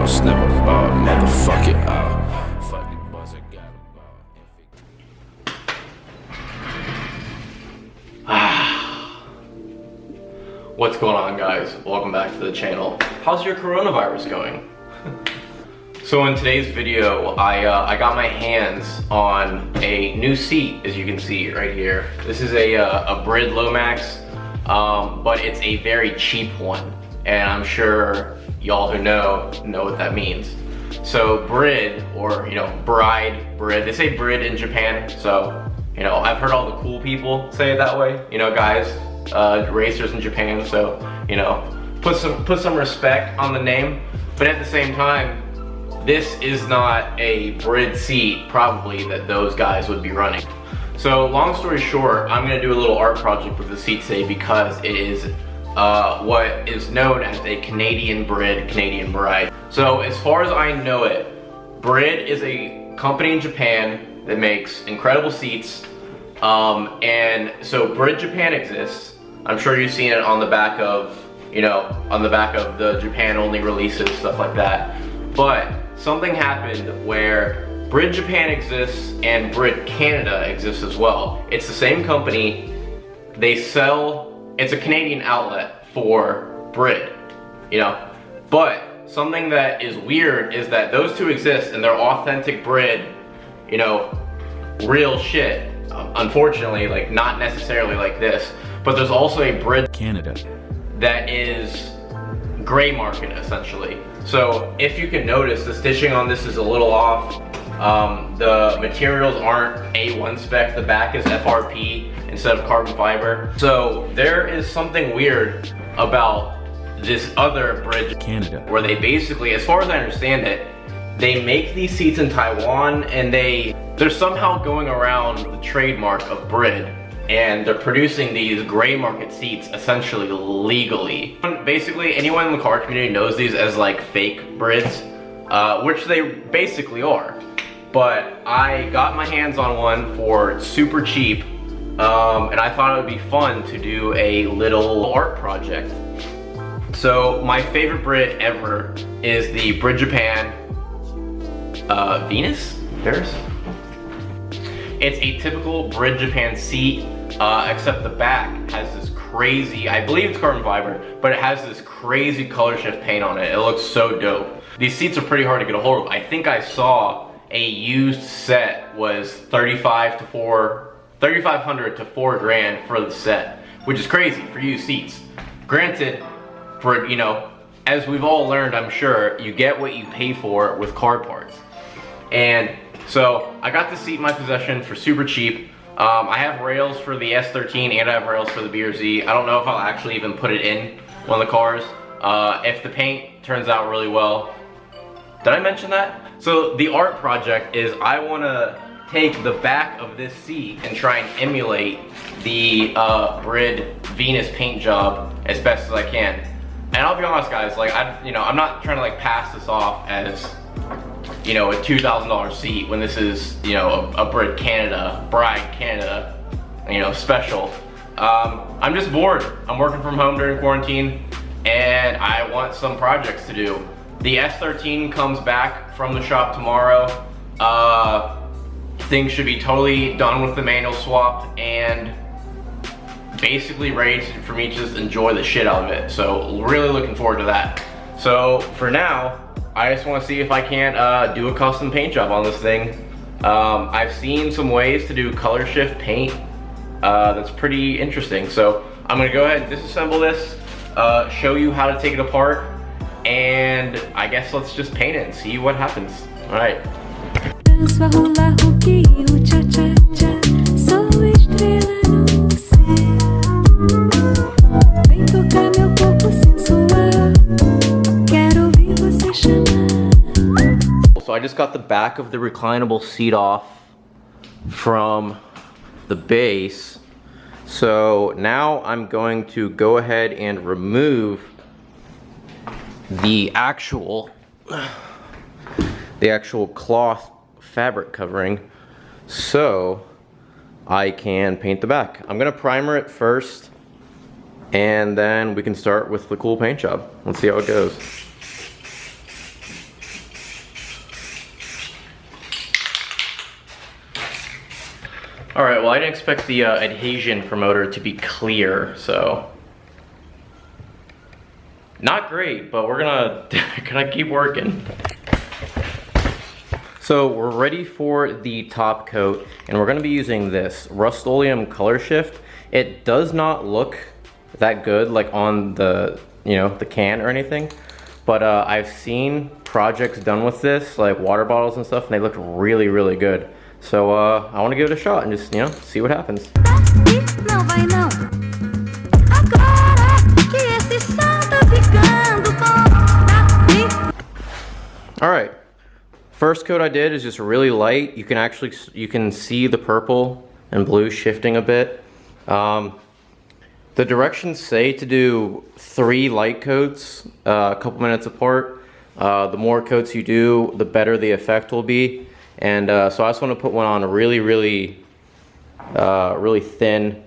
lost, never bought, motherfuck it out. Fuck the buzz, I got about. What's going on, guys? Welcome back to the channel. How's your coronavirus going? So in today's video, I got my hands on a new seat, as you can see right here. This is a Brid Lomax, but it's a very cheap one, and I'm sure y'all who know what that means. So Brid, or Bride, Brid. They say Brid in Japan, so I've heard all the cool people say it that way. Guys, racers in Japan. So put some respect on the name, but at the same time, this is not a Brid seat, probably, that those guys would be running. So long story short, I'm gonna do a little art project with the seat today because it is what is known as a Canadian Brid, Canadian Bride. So as far as I know it, Brid is a company in Japan that makes incredible seats. And so Brid Japan exists. I'm sure you've seen it on the back of, the Japan only releases, stuff like that. But something happened where Brid Japan exists and Brid Canada exists as well. It's the same company. It's a Canadian outlet for Brid, But something that is weird is that those two exist and they're authentic Brid, real shit. Unfortunately, not necessarily like this, but there's also a Brid Canada that is gray market, essentially. So if you can notice, the stitching on this is a little off. The materials aren't A1 spec. The back is FRP instead of carbon fiber. So there is something weird about this other Brid Canada, where they basically, as far as I understand it, they make these seats in Taiwan, and they're somehow going around the trademark of Brid, and they're producing these gray market seats essentially legally. Basically, anyone in the car community knows these as fake Brids, which they basically are. But I got my hands on one for super cheap, and I thought it would be fun to do a little art project. So my favorite Brid ever is the Brid Japan Venus? Paris? It's a typical Brid Japan seat, except the back has this crazy, I believe it's carbon fiber, but it has this crazy color shift paint on it. It looks so dope. These seats are pretty hard to get a hold of. I think I saw a used set was $3,500 to $4,000 for the set, which is crazy for used seats. Granted, for as we've all learned, I'm sure, you get what you pay for with car parts. And so I got this seat in my possession for super cheap. I have rails for the S13 and I have rails for the BRZ. I don't know if I'll actually even put it in one of the cars. If the paint turns out really well. Did I mention that? So the art project is I want to take the back of this seat and try and emulate the Brid Venus paint job as best as I can. And I'll be honest, guys, I'm not trying to pass this off as a $2,000 seat when this is a Brid Canada, Bride Canada, special. I'm just bored. I'm working from home during quarantine and I want some projects to do. The S13 comes back from the shop tomorrow. Things should be totally done with the manual swap and basically ready for me to just enjoy the shit out of it. So really looking forward to that. So for now, I just want to see if I can't do a custom paint job on this thing. I've seen some ways to do color shift paint that's pretty interesting. So I'm gonna go ahead and disassemble this, show you how to take it apart, and I guess let's just paint it and see what happens. All right. So I just got the back of the reclinable seat off from the base. So now I'm going to go ahead and remove the actual cloth fabric covering so I can paint the back. I'm gonna primer it first and then we can start with the cool paint job. Let's see how it goes. All right, well, I didn't expect the adhesion promoter to be clear, so. Not great, but we're gonna keep working. So we're ready for the top coat, and we're gonna be using this Rust-Oleum Color Shift. It does not look that good like on the, you know, the can or anything, but I've seen projects done with this, like water bottles and stuff, and they look really, really good. So I wanna give it a shot and just, you know, see what happens. All right, first coat I did is just really light. You can see the purple and blue shifting a bit. The directions say to do 3 light coats a couple minutes apart. The more coats you do, the better the effect will be. And so I just want to put one on a really thin,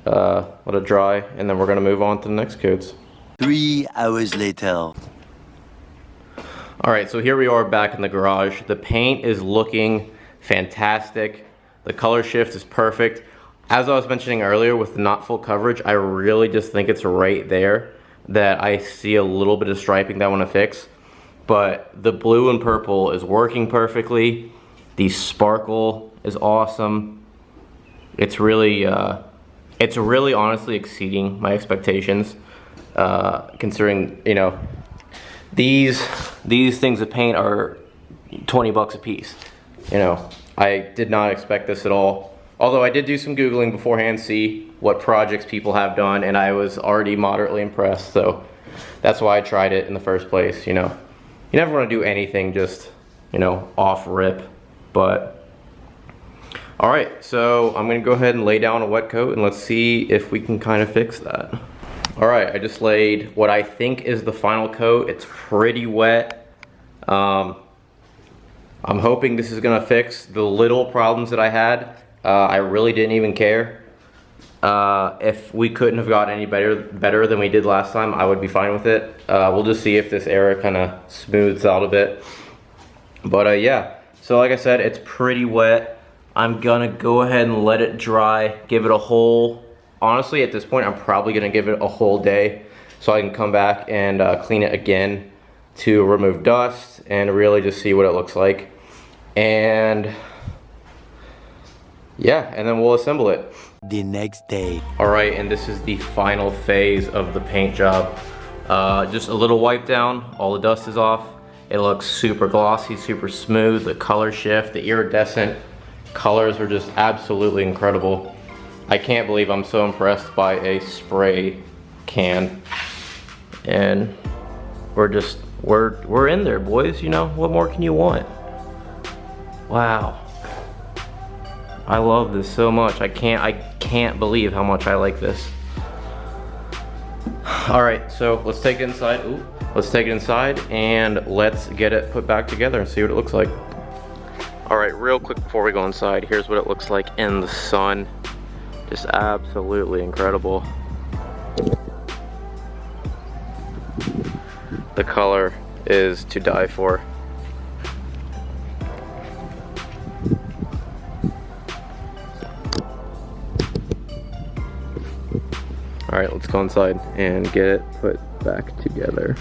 let it dry, and then we're gonna move on to the next coats. 3 hours later. All right, so here we are back in the garage. The paint is looking fantastic. The color shift is perfect. As I was mentioning earlier with the not full coverage, I really just think it's right there that I see a little bit of striping that I want to fix. But the blue and purple is working perfectly. The sparkle is awesome. It's really honestly exceeding my expectations, considering, you know, these things of paint are 20 bucks a piece. You know, I did not expect this at all. Although I did do some Googling beforehand, see what projects people have done, and I was already moderately impressed. So that's why I tried it in the first place, you know. You never want to do anything just, you know, off rip. But all right, so I'm gonna go ahead and lay down a wet coat and let's see if we can kind of fix that. All right, I just laid what I think is the final coat. It's pretty wet. I'm hoping this is gonna fix the little problems that I had. I really didn't even care. If we couldn't have gotten any better than we did last time, I would be fine with it. We'll just see if this area kind of smooths out a bit. But yeah, so like I said, it's pretty wet. I'm gonna go ahead and let it dry, give it a whole, honestly at this point I'm probably gonna give it a whole day so I can come back and clean it again to remove dust and really just see what it looks like. And yeah, and then we'll assemble it. The next day. All right, and this is the final phase of the paint job. Just a little wipe down, all the dust is off. It looks super glossy, super smooth. The color shift, the iridescent colors are just absolutely incredible. I can't believe I'm so impressed by a spray can. And we're in there, boys, you know, what more can you want? Wow. I love this so much. I can't believe how much I like this. All right, so let's take it inside. Ooh, let's take it inside and let's get it put back together and see what it looks like. All right, real quick before we go inside, here's what it looks like in the sun. Just absolutely incredible. The color is to die for. All right, let's go inside and get it put back together.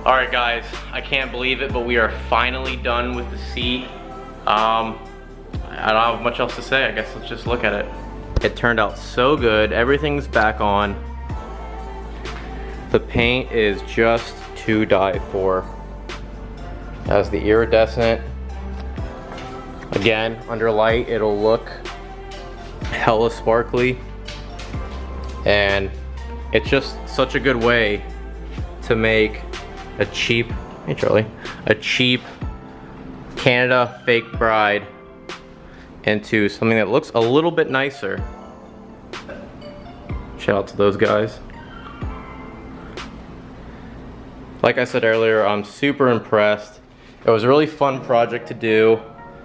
Alright guys, I can't believe it, but we are finally done with the seat. I don't have much else to say. I guess let's just look at it. It turned out so good. Everything's back on. The paint is just to die for. As the iridescent. Again, under light, it'll look hella sparkly. And it's just such a good way to make a cheap hey Charlie, a cheap Canada fake bride into something that looks a little bit nicer. Shout out to those guys. Like I said earlier, I'm super impressed. It was a really fun project to do.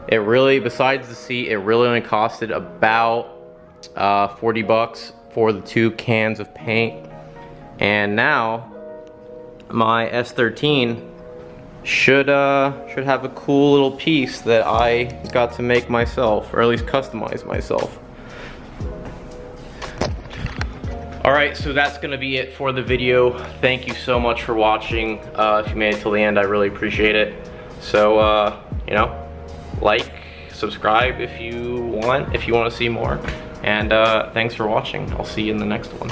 It really, besides the seat, it really only costed about 40 bucks for the 2 cans of paint. And now my S13 should have a cool little piece that I got to make myself, or at least customize myself. Alright, so that's gonna be it for the video. Thank you so much for watching. If you made it till the end, I really appreciate it. So, you know, like, subscribe if you want to see more. And thanks for watching. I'll see you in the next one.